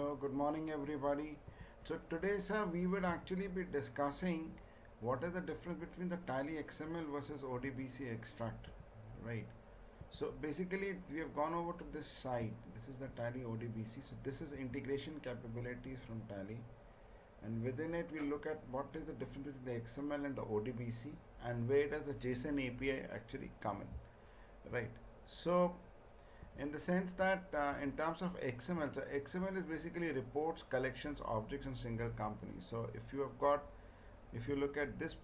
Hello, good morning everybody. So today sir we would actually be discussing what is the difference between the Tally XML versus ODBC extract, right? So basically we have gone over to this site. This is the Tally ODBC. So this is integration capabilities from Tally, and within it we look at what is the difference between the XML and the ODBC and where does the JSON API actually come in, right? So in the sense that in terms of XML, so XML is basically reports, collections, objects in single company. So if you look at this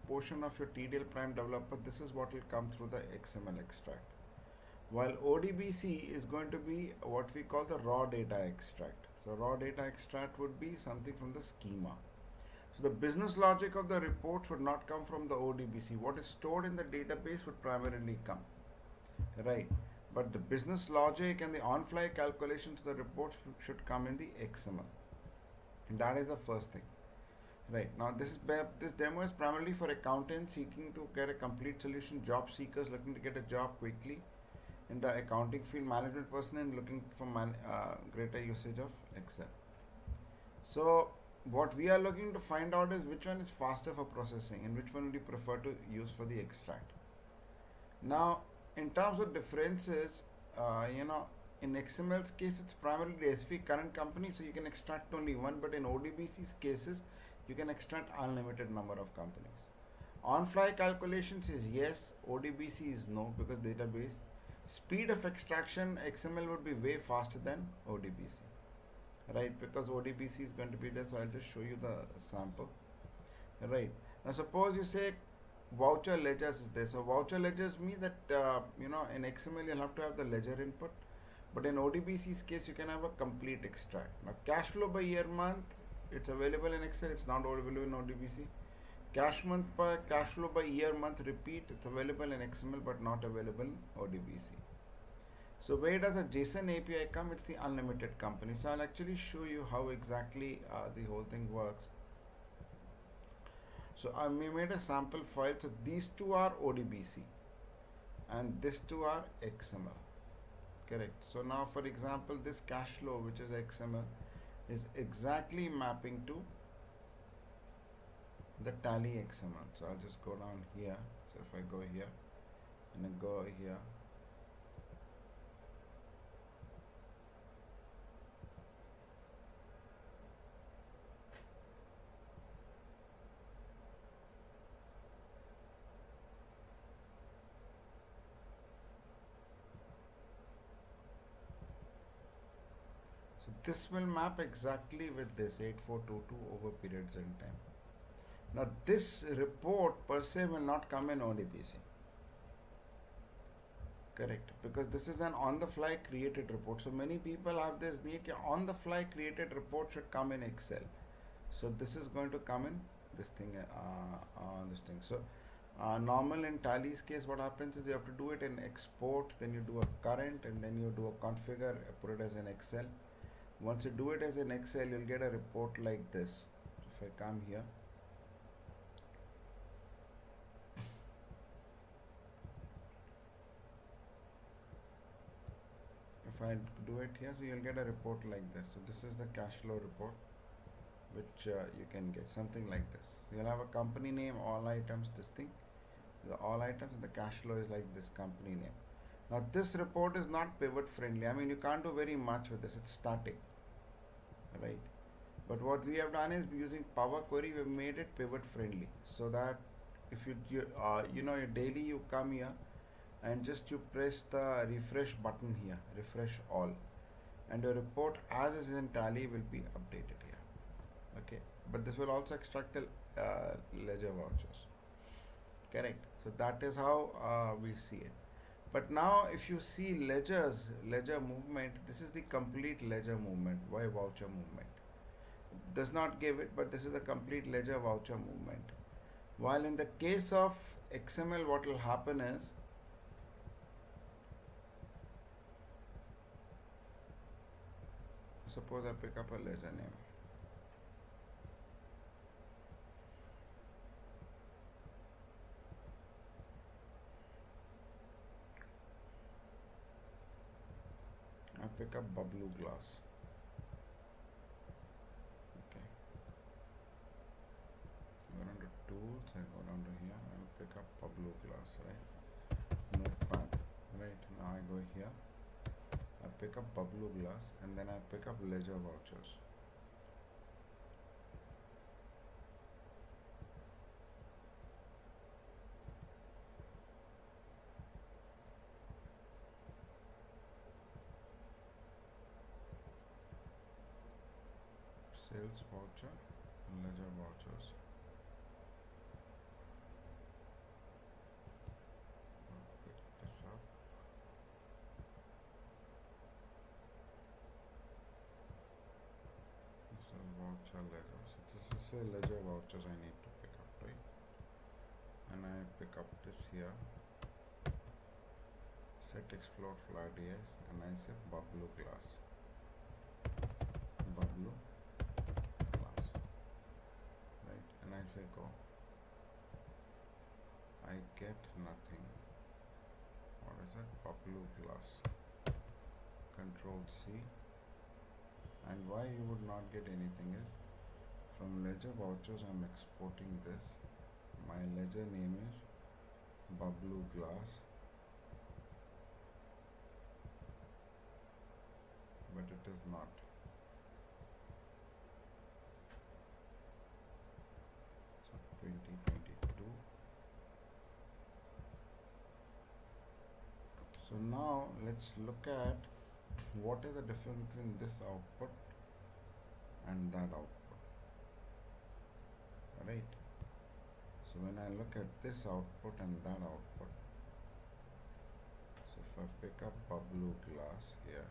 portion of your TDL Prime developer, this is what will come through the XML extract. While ODBC is going to be what we call the raw data extract. So raw data extract would be something from the schema. So the business logic of the reports would not come from the ODBC. What is stored in the database would primarily come, right? But the business logic and the on-fly calculations of the reports should come in the XML. And that is the first thing. Right, now this demo is primarily for accountants seeking to get a complete solution, job seekers looking to get a job quickly in the accounting field, management person and looking for greater usage of Excel. So what we are looking to find out is which one is faster for processing and which one would you prefer to use for the extract. Now in terms of differences, in XML's case it's primarily the SV current company, so you can extract only one, but in ODBC's cases you can extract unlimited number of companies. On-fly calculations is yes, ODBC is no, because database. Speed of extraction, XML would be way faster than ODBC, right? Because ODBC is going to be there, so I'll just show you the sample, right? Now suppose you say voucher ledgers is there. So voucher ledgers mean that in XML you'll have to have the ledger input, but in ODBC's case you can have a complete extract. Now cash flow by year month, it's available in Excel, it's not available in ODBC. Cash flow by year month repeat, it's available in XML but not available in ODBC. So where does a JSON API come? It's the unlimited company. So I'll actually show you how exactly the whole thing works. So I made a sample file. So these two are ODBC and these two are XML. Correct. So now for example this cash flow, which is XML, is exactly mapping to the Tally XML. So I'll just go down here. So if I go here and then go here, so this will map exactly with this 8422 over periods in time. Now this report per se will not come in ODBC. Correct, because this is an on-the-fly created report. So many people have this need, on-the-fly created report should come in Excel. So this is going to come in this thing, So normal in Tally's case, what happens is you have to do it in export, then you do a current, and then you do a configure, put it as an Excel. Once you do it as an Excel, you'll get a report like this. So if I come here, if I do it here, so you'll get a report like this. So this is the cash flow report, which you can get something like this. So you'll have a company name, all items, this thing, all items, and the cash flow is like this company name. Now this report is not pivot friendly. I mean, you can't do very much with this. It's static, right? But what we have done is using Power Query, we've made it pivot friendly, so that if you daily you come here and just you press the refresh button here, refresh all, and your report as is in Tally will be updated here. Okay, but this will also extract the ledger vouchers. Correct. So that is how we see it. But now if you see ledger movement, this is the complete ledger movement. Why voucher movement? Does not give it, but this is a complete ledger voucher movement. While in the case of XML, what will happen is, suppose I pick up a ledger name. I pick up Bubblu glass. once I go down to here, I'll pick up Pablo class, right? Notepad, right? Now I go here, I pick up Pablo class, and then I pick up ledger vouchers. Sales voucher, ledger vouchers. I'll pick this up. This is voucher ledgers. This is a ledger vouchers I need to pick up, right? And I pick up this here. Set explore flat DS, and I say Pablo class. Pablo. And I say go. I get nothing. What is it? Pablo class. Control C. And why you would not get anything is from ledger vouchers I'm exporting this. My ledger name is Pablo class, but it is not. So 2022. So now let's look at what is the difference between this output and that output, right? So when I look at this output and that output, so if I pick up Pablo class here,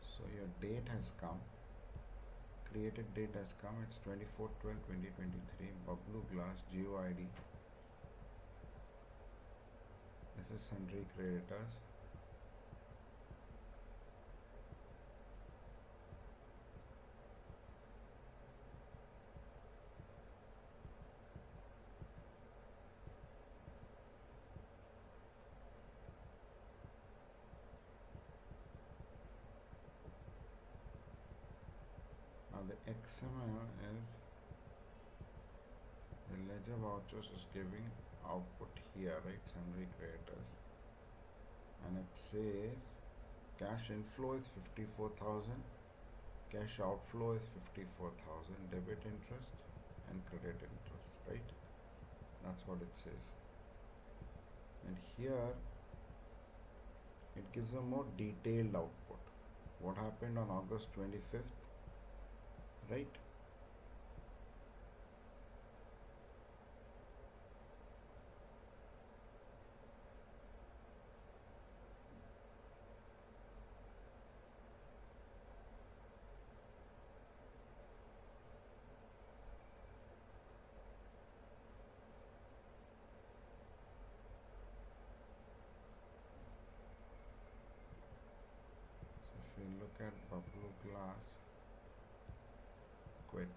so your date has come, created date has come, it's 24/12/2023, Pablo glass, GeoID. This is sundry creditors. Now the XML is the ledger vouchers is giving output here, right? Sundry creditors, and it says cash inflow is 54,000, cash outflow is 54,000, debit interest and credit interest, right? That's what it says. And here it gives a more detailed output. What happened on August 25th, right? So if you look at Pablo glass quit,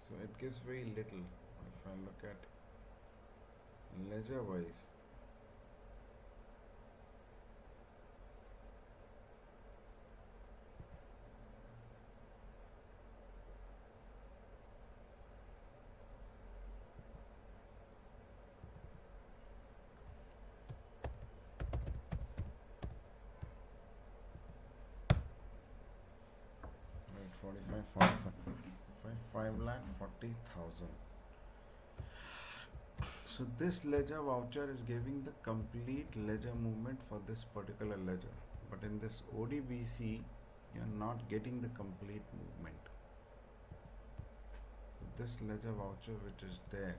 so it gives very little. If I look at ledger wise, right, 5,40,000. So this ledger voucher is giving the complete ledger movement for this particular ledger, but in this ODBC you're not getting the complete movement. So this ledger voucher which is there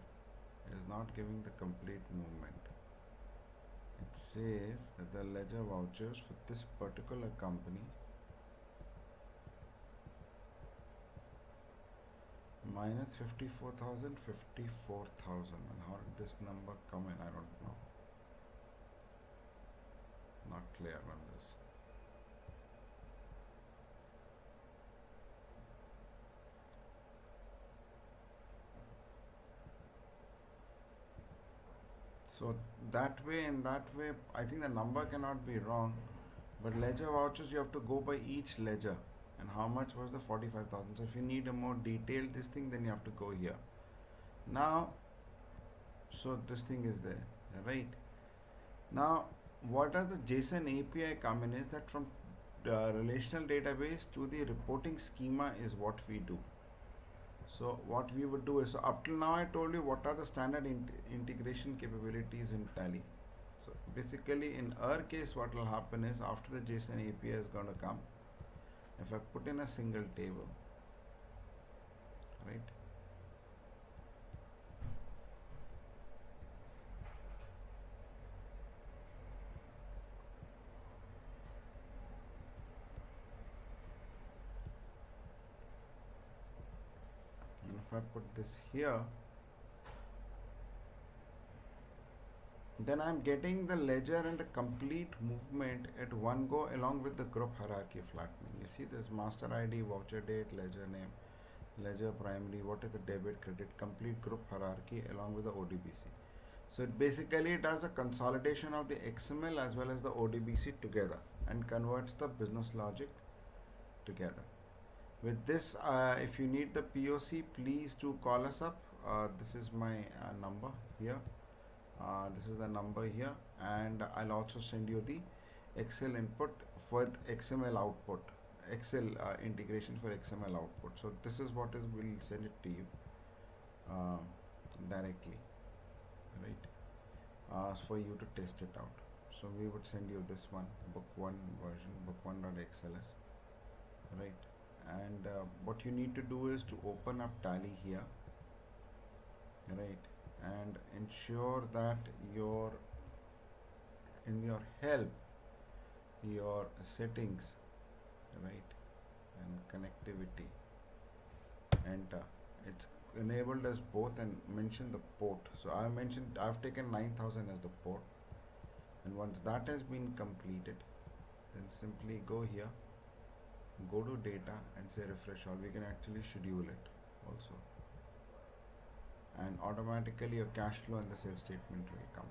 is not giving the complete movement. It says that the ledger vouchers for this particular company minus 54,000, 54,000, and how did this number come in? I don't know. Not clear on this. So that way, in that way, I think the number cannot be wrong. But ledger vouchers, you have to go by each ledger. And how much was the 45,000? So if you need a more detailed this thing, then you have to go here. Now, so this thing is there, right? Now, what does the JSON API come in is that from the relational database to the reporting schema is what we do. So what we would do is, so up till now I told you what are the standard integration capabilities in Tally. So basically in our case what will happen is after the JSON API is going to come, if I put in a single table, right? And if I put this here, then I'm getting the ledger and the complete movement at one go along with the group hierarchy flattening. You see this master ID, voucher date, ledger name, ledger primary, what is the debit, credit, complete group hierarchy along with the ODBC. So it basically does a consolidation of the XML as well as the ODBC together and converts the business logic together. With this, if you need the POC, please do call us up. This is my number here. This is the number here, and I'll also send you the Excel input for XML output, Excel integration for XML output. So this is what is, we'll send it to you directly, right, for you to test it out. So we would send you this one, book 1 version, book1.xls, right, and what you need to do is to open up Tally here, right, and ensure that in your help, your settings, right, and connectivity, enter. It's enabled as both and mention the port. So I've taken 9000 as the port, and once that has been completed, then simply go here, go to data and say refresh all. We can actually schedule it also, and automatically your cash flow and the sales statement will come.